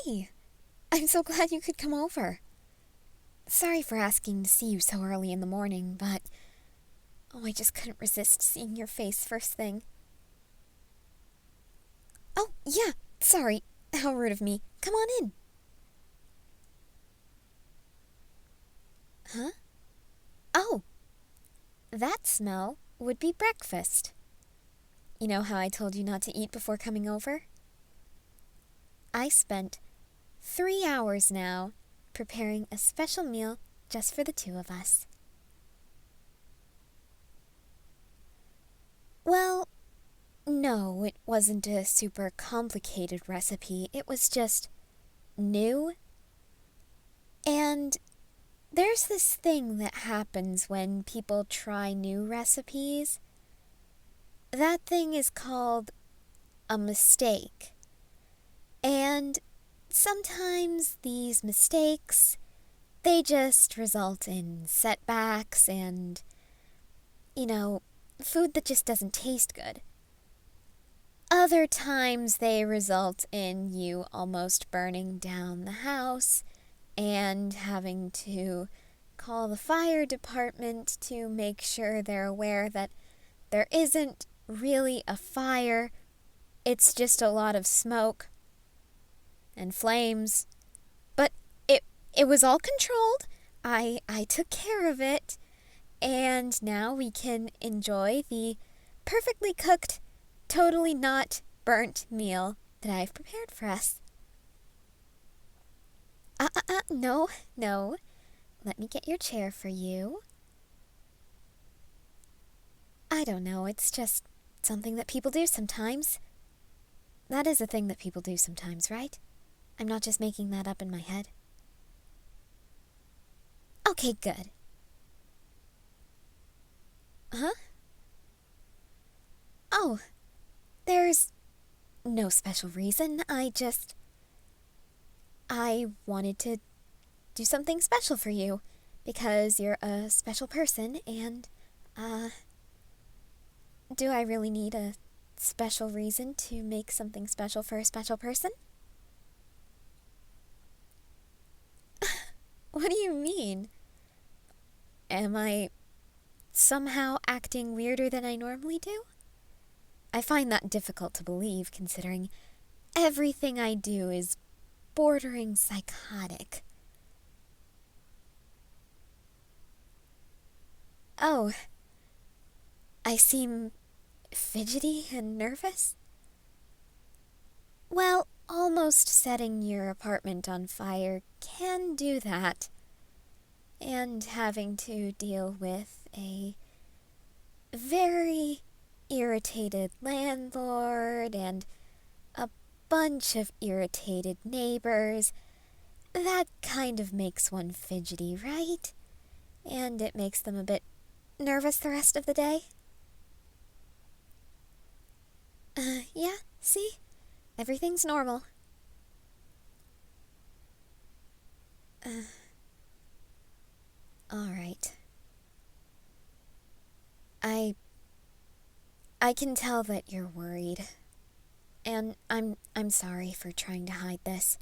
Hey! I'm so glad you could come over. Sorry for asking to see you so early in the morning, but... Oh, I just couldn't resist seeing your face first thing. Oh, yeah, sorry. How rude of me. Come on in. Huh? Oh! That smell would be breakfast. You know how I told you not to eat before coming over? I spent 3 hours now preparing a special meal just for the two of us. Well, no, it wasn't a super complicated recipe. It was just new. And there's this thing that happens when people try new recipes. That thing is called a mistake. And sometimes these mistakes, they just result in setbacks and, food that just doesn't taste good. Other times they result in you almost burning down the house and having to call the fire department to make sure they're aware that there isn't really a fire, it's just a lot of smoke and flames. But it was all controlled. I took care of it, and now we can enjoy the perfectly cooked, totally not burnt meal that I've prepared for us. No. Let me get your chair for you. I don't know, it's just something that people do sometimes. That is a thing that people do sometimes, right? I'm not just making that up in my head. Okay, good. Huh? Oh, there's no special reason. I wanted to do something special for you because you're a special person, and, do I really need a special reason to make something special for a special person? What do you mean? Am I somehow acting weirder than I normally do? I find that difficult to believe, considering everything I do is bordering psychotic. Oh, I seem fidgety and nervous? Well, almost setting your apartment on fire can do that. And having to deal with a very irritated landlord and a bunch of irritated neighbors, that kind of makes one fidgety, right? And it makes them a bit nervous the rest of the day. Yeah, see? Everything's normal. Alright. I can tell that you're worried. And I'm sorry for trying to hide this.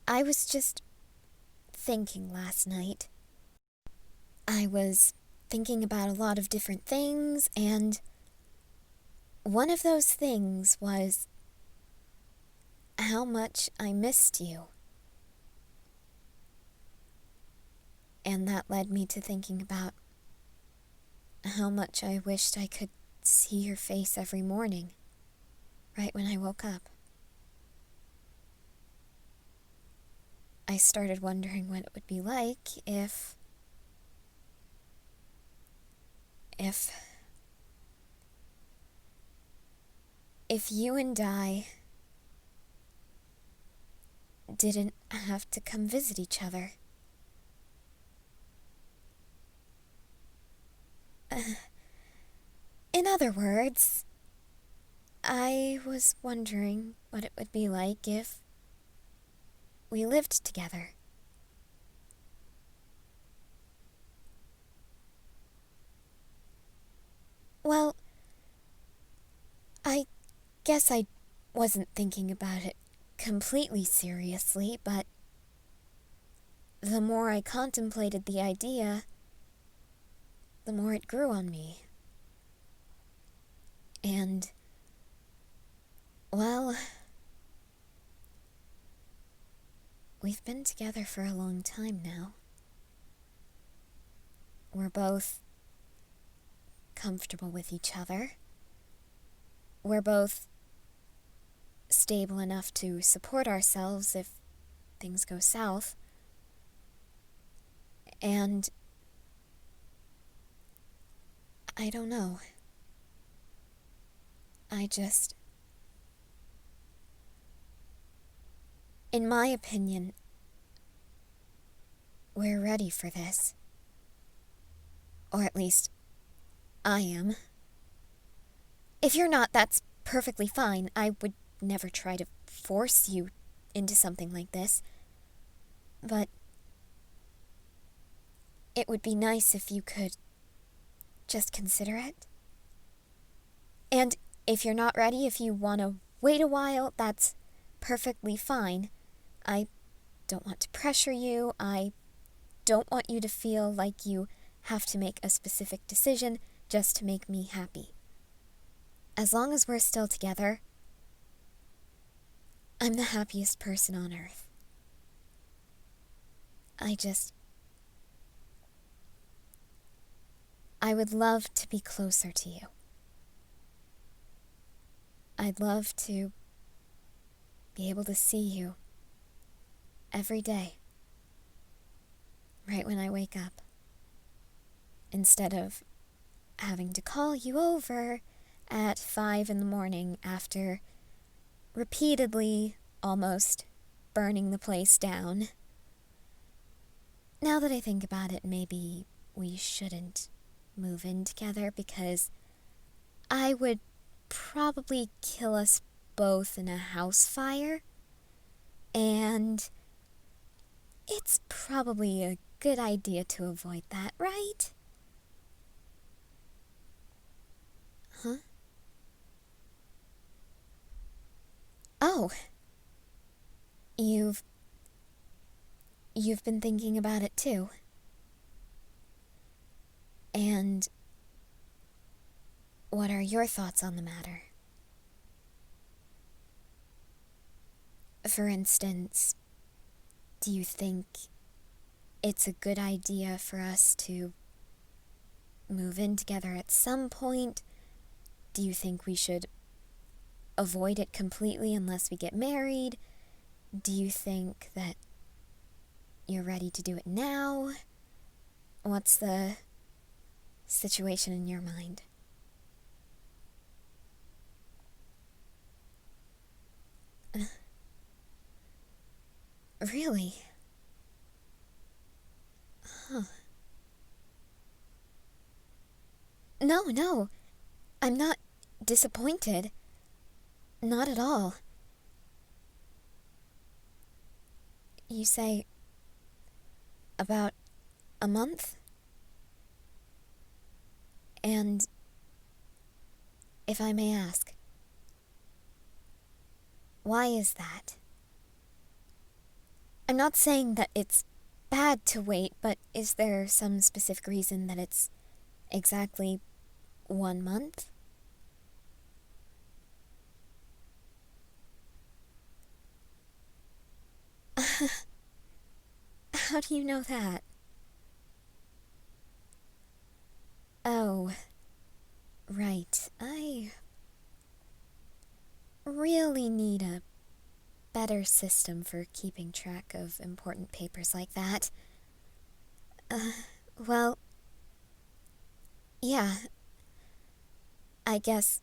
I was just thinking last night. I was thinking about a lot of different things, and one of those things was how much I missed you. And that led me to thinking about how much I wished I could see your face every morning, right when I woke up. I started wondering what it would be like if you and I didn't have to come visit each other. In other words, I was wondering what it would be like if we lived together. Well, I guess I wasn't thinking about it completely seriously, but the more I contemplated the idea, the more it grew on me. And, well, we've been together for a long time now. We're both comfortable with each other. We're both stable enough to support ourselves if things go south. And I don't know. In my opinion, we're ready for this. Or at least, I am. If you're not, that's perfectly fine. I would never try to force you into something like this. But it would be nice if you could just consider it. And if you're not ready, if you want to wait a while, that's perfectly fine. I don't want to pressure you. I don't want you to feel like you have to make a specific decision just to make me happy. As long as we're still together, I'm the happiest person on earth. I would love to be closer to you. I'd love to be able to see you every day, right when I wake up, instead of having to call you over at 5 a.m. after repeatedly almost burning the place down. Now that I think about it, maybe we shouldn't move in together, because I would probably kill us both in a house fire, and it's probably a good idea to avoid that, right? Huh? Oh. You've been thinking about it too. And what are your thoughts on the matter? For instance, do you think it's a good idea for us to move in together at some point? Do you think we should avoid it completely unless we get married? Do you think that you're ready to do it now? What's the situation in your mind? Really? Huh. No. I'm not disappointed. Not at all. You say about a month? And if I may ask, why is that? I'm not saying that it's bad to wait, but is there some specific reason that it's exactly 1 month? How do you know that? Oh, right. I really need a better system for keeping track of important papers like that. Well, yeah. I guess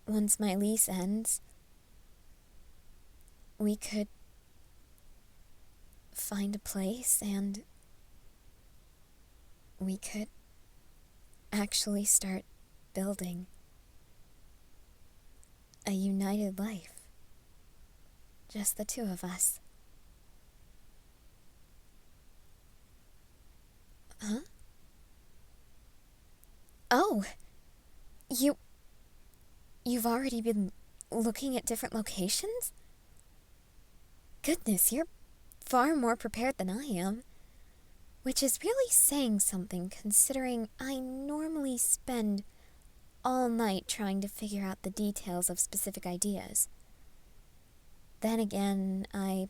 once my lease ends, we could find a place and we could actually start building a united life. Just the two of us. Huh? Oh! You've already been looking at different locations? Goodness, you're far more prepared than I am. Which is really saying something, considering I normally spend all night trying to figure out the details of specific ideas. Then again, I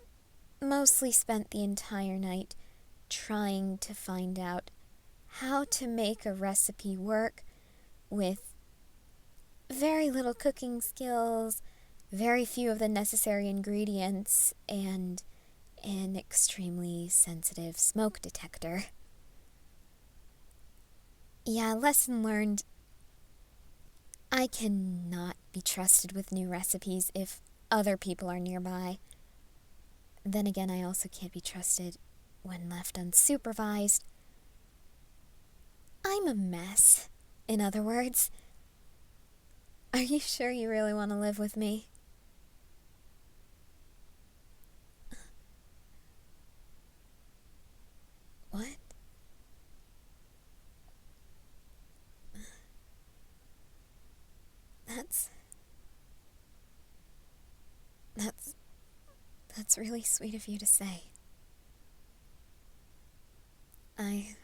mostly spent the entire night trying to find out how to make a recipe work with very little cooking skills, very few of the necessary ingredients, and an extremely sensitive smoke detector. Yeah, lesson learned. I cannot be trusted with new recipes if other people are nearby. Then again, I also can't be trusted when left unsupervised. I'm a mess, in other words. Are you sure you really want to live with me? What? That's really sweet of you to say. I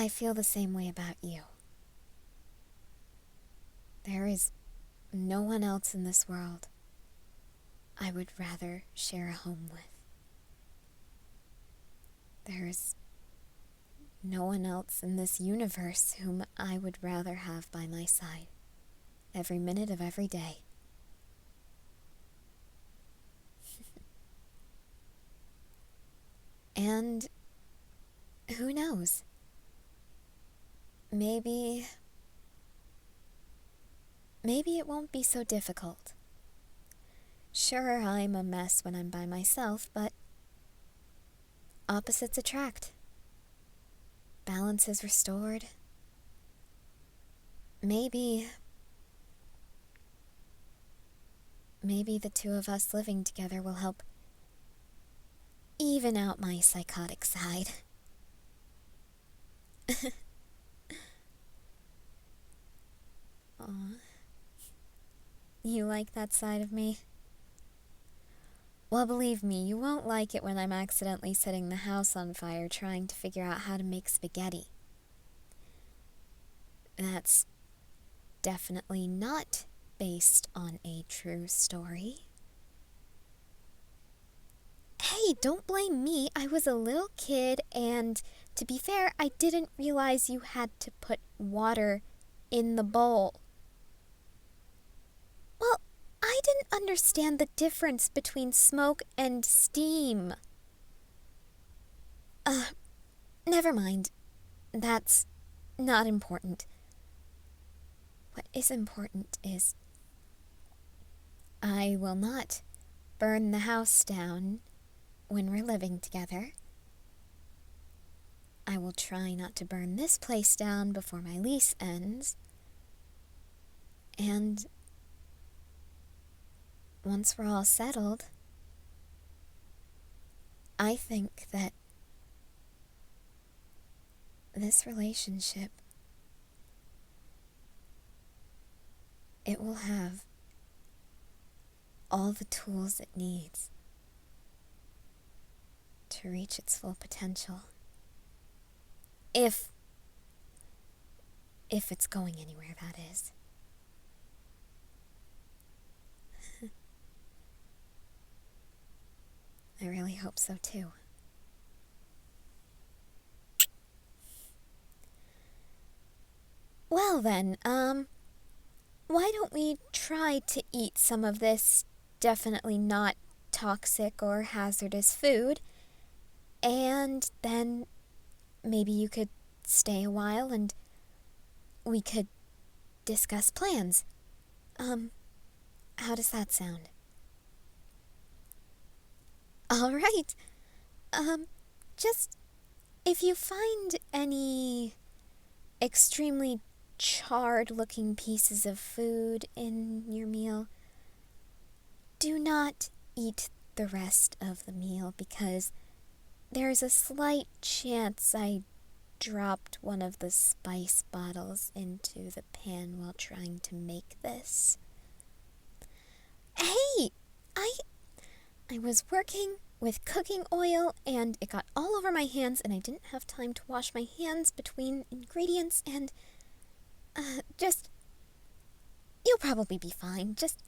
feel the same way about you. There is no one else in this world I would rather share a home with. There is no one else in this universe whom I would rather have by my side every minute of every day. And who knows? Maybe it won't be so difficult. Sure, I'm a mess when I'm by myself, but opposites attract. Balance is restored. Maybe the two of us living together will help even out my psychotic side. Aw. You like that side of me? Well, believe me, you won't like it when I'm accidentally setting the house on fire trying to figure out how to make spaghetti. That's definitely not based on a true story. Hey, don't blame me. I was a little kid, and to be fair, I didn't realize you had to put water in the bowl. Well, I didn't understand the difference between smoke and steam. Never mind. That's not important. What is important is I will not burn the house down when we're living together. I will try not to burn this place down before my lease ends. And once we're all settled, I think that this relationship, it will have all the tools it needs to reach its full potential. If it's going anywhere, that is. I really hope so too. Well then, why don't we try to eat some of this definitely not toxic or hazardous food, and then maybe you could stay a while and we could discuss plans. How does that sound? All right. Just if you find any extremely charred-looking pieces of food in your meal, do not eat the rest of the meal because there's a slight chance I dropped one of the spice bottles into the pan while trying to make this. Hey! I was working with cooking oil, and it got all over my hands, and I didn't have time to wash my hands between ingredients, and, you'll probably be fine. Just,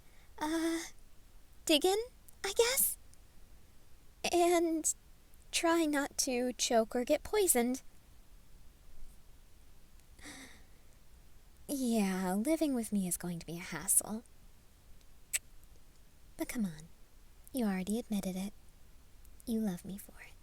dig in, I guess? And try not to choke or get poisoned. Yeah, living with me is going to be a hassle. But come on, you already admitted it. You love me for it.